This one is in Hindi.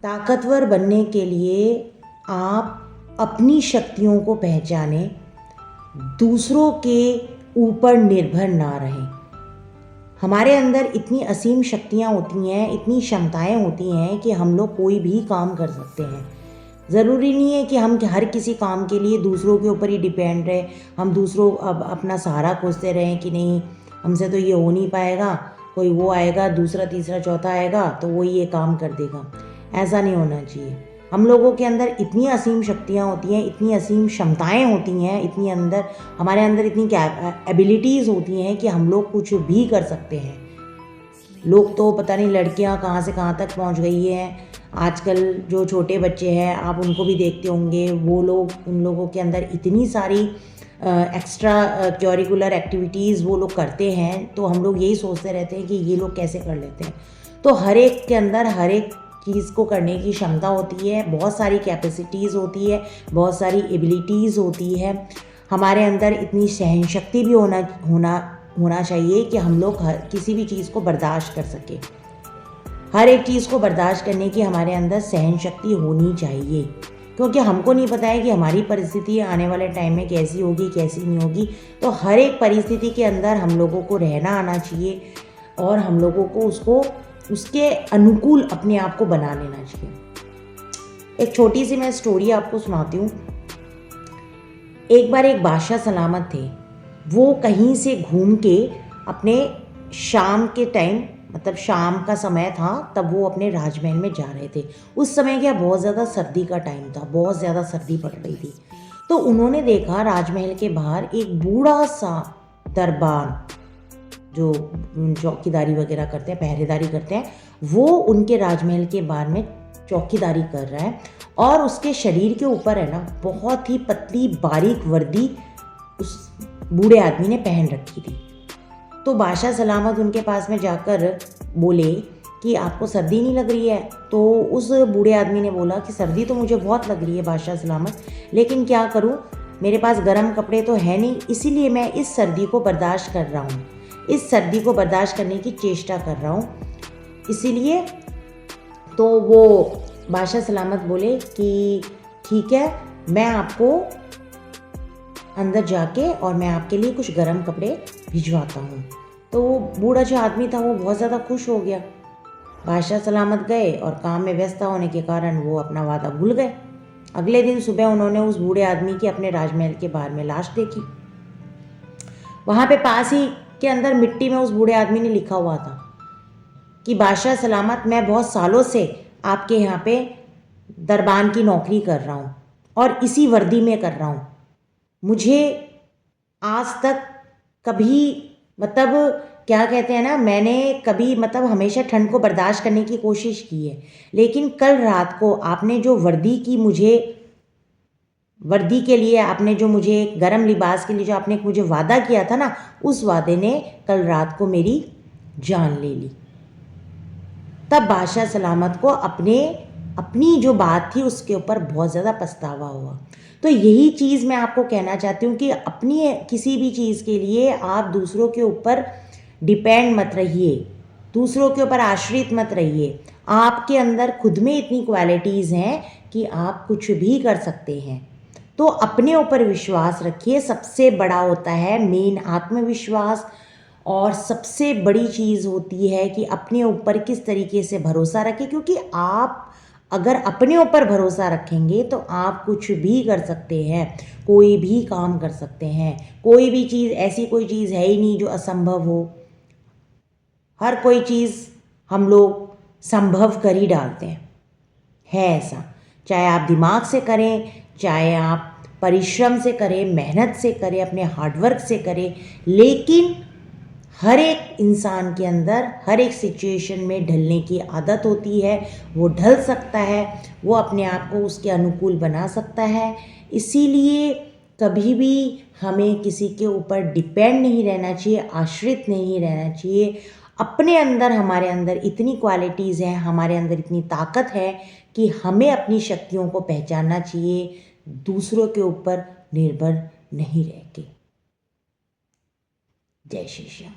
ताकतवर बनने के लिए आप अपनी शक्तियों को पहचानें, दूसरों के ऊपर निर्भर ना रहें। हमारे अंदर इतनी असीम शक्तियाँ होती हैं, इतनी क्षमताएं होती हैं कि हम लोग कोई भी काम कर सकते हैं। ज़रूरी नहीं है कि हम हर किसी काम के लिए दूसरों के ऊपर ही डिपेंड रहे, हम दूसरों अब अपना सहारा खोजते रहें कि नहीं हमसे तो ये हो नहीं पाएगा, कोई वो आएगा, दूसरा तीसरा चौथा आएगा तो वो ये काम कर देगा। ऐसा नहीं होना चाहिए। हम लोगों के अंदर इतनी असीम शक्तियाँ होती हैं, इतनी असीम क्षमताएं होती हैं, इतनी अंदर हमारे अंदर इतनी एबिलिटीज़ होती हैं कि हम लोग कुछ भी कर सकते हैं। लोग तो पता नहीं लड़कियां कहाँ से कहाँ तक पहुँच गई हैं। आजकल जो छोटे बच्चे हैं आप उनको भी देखते होंगे, वो लोग उन लोगों के अंदर इतनी सारी एक्स्ट्रा करिकुलर एक्टिविटीज़ वो लोग करते हैं, तो हम लोग यही सोचते रहते हैं कि ये लोग कैसे कर लेते हैं। तो हर एक के अंदर हर एक चीज़ को करने की क्षमता होती है, बहुत सारी कैपेसिटीज़ होती है, बहुत सारी एबिलिटीज़ होती है। हमारे अंदर इतनी सहन शक्ति भी होना चाहिए कि हम लोग किसी भी चीज़ को बर्दाश्त कर सके। हर एक चीज़ को बर्दाश्त करने की हमारे अंदर सहन शक्ति होनी चाहिए, क्योंकि हमको नहीं पता है कि हमारी परिस्थिति आने वाले टाइम में कैसी होगी कैसी नहीं होगी। तो हर एक परिस्थिति के अंदर हम लोगों को रहना आना चाहिए और हम लोगों को उसके अनुकूल अपने आप को बना लेना चाहिए। एक छोटी सी मैं स्टोरी आपको सुनाती हूँ। एक बार एक बादशाह सलामत थे, वो कहीं से घूम के अपने शाम के टाइम, मतलब शाम का समय था, तब वो अपने राजमहल में जा रहे थे। उस समय क्या बहुत ज़्यादा सर्दी का टाइम था, बहुत ज़्यादा सर्दी पड़ रही थी। तो उन्होंने देखा राजमहल के बाहर एक बूढ़ा सा दरबान जो चौकीदारी वगैरह करते हैं, पहरेदारी करते हैं, वो उनके राजमहल के बाहर में चौकीदारी कर रहा है और उसके शरीर के ऊपर है ना बहुत ही पतली बारीक वर्दी उस बूढ़े आदमी ने पहन रखी थी। तो बादशाह सलामत उनके पास में जाकर बोले कि आपको सर्दी नहीं लग रही है? तो उस बूढ़े आदमी ने बोला कि सर्दी तो मुझे बहुत लग रही है बादशाह सलामत, लेकिन क्या करूं, मेरे पास गर्म कपड़े तो है नहीं, इसीलिए मैं इस सर्दी को बर्दाश्त कर रहा हूं, इस सर्दी को बर्दाश्त करने की चेष्टा कर रहा हूं। इसीलिए तो वो बादशाह सलामत बोले कि ठीक है, मैं आपको अंदर जाके और मैं आपके लिए कुछ गर्म कपड़े भिजवाता हूँ। तो वो बूढ़ा जो आदमी था वो बहुत ज़्यादा खुश हो गया। बादशाह सलामत गए और काम में व्यस्त होने के कारण वो अपना वादा भूल गए। अगले दिन सुबह उन्होंने उस बूढ़े आदमी की अपने राजमहल के बाहर में लाश देखी। वहाँ पे पास ही के अंदर मिट्टी में उस बूढ़े आदमी ने लिखा हुआ था कि बादशाह सलामत, मैं बहुत सालों से आपके यहाँ पे दरबान की नौकरी कर रहा हूँ और इसी वर्दी में कर रहा हूँ। मुझे आज तक कभी मतलब क्या कहते हैं ना, मैंने कभी मतलब हमेशा ठंड को बर्दाश्त करने की कोशिश की है, लेकिन कल रात को आपने जो वर्दी के लिए आपने जो मुझे गर्म लिबास के लिए जो आपने मुझे वादा किया था ना, उस वादे ने कल रात को मेरी जान ले ली। तब बादशाह सलामत को अपनी जो बात थी उसके ऊपर बहुत ज़्यादा पछतावा हुआ। तो यही चीज़ मैं आपको कहना चाहती हूँ कि अपनी किसी भी चीज़ के लिए आप दूसरों के ऊपर डिपेंड मत रहिए, दूसरों के ऊपर आश्रित मत रहिए। आपके अंदर खुद में इतनी क्वालिटीज़ हैं कि आप कुछ भी कर सकते हैं। तो अपने ऊपर विश्वास रखिए, सबसे बड़ा होता है मेन आत्मविश्वास, और सबसे बड़ी चीज़ होती है कि अपने ऊपर किस तरीके से भरोसा रखें, क्योंकि आप अगर अपने ऊपर भरोसा रखेंगे तो आप कुछ भी कर सकते हैं, कोई भी काम कर सकते हैं। कोई भी चीज़, ऐसी कोई चीज़ है ही नहीं जो असंभव हो। हर कोई चीज़ हम लोग संभव कर ही डालते हैं, है ऐसा। चाहे आप दिमाग से करें, चाहे आप परिश्रम से करें, मेहनत से करें, अपने हार्डवर्क से करें, लेकिन हर एक इंसान के अंदर हर एक सिचुएशन में ढलने की आदत होती है। वो ढल सकता है, वो अपने आप को उसके अनुकूल बना सकता है। इसीलिए कभी भी हमें किसी के ऊपर डिपेंड नहीं रहना चाहिए, आश्रित नहीं रहना चाहिए। अपने अंदर, हमारे अंदर इतनी क्वालिटीज़ हैं, हमारे अंदर इतनी ताकत है कि हमें अपनी शक्तियों को पहचानना चाहिए, दूसरों के ऊपर निर्भर नहीं रह के। जय श्री श्याम।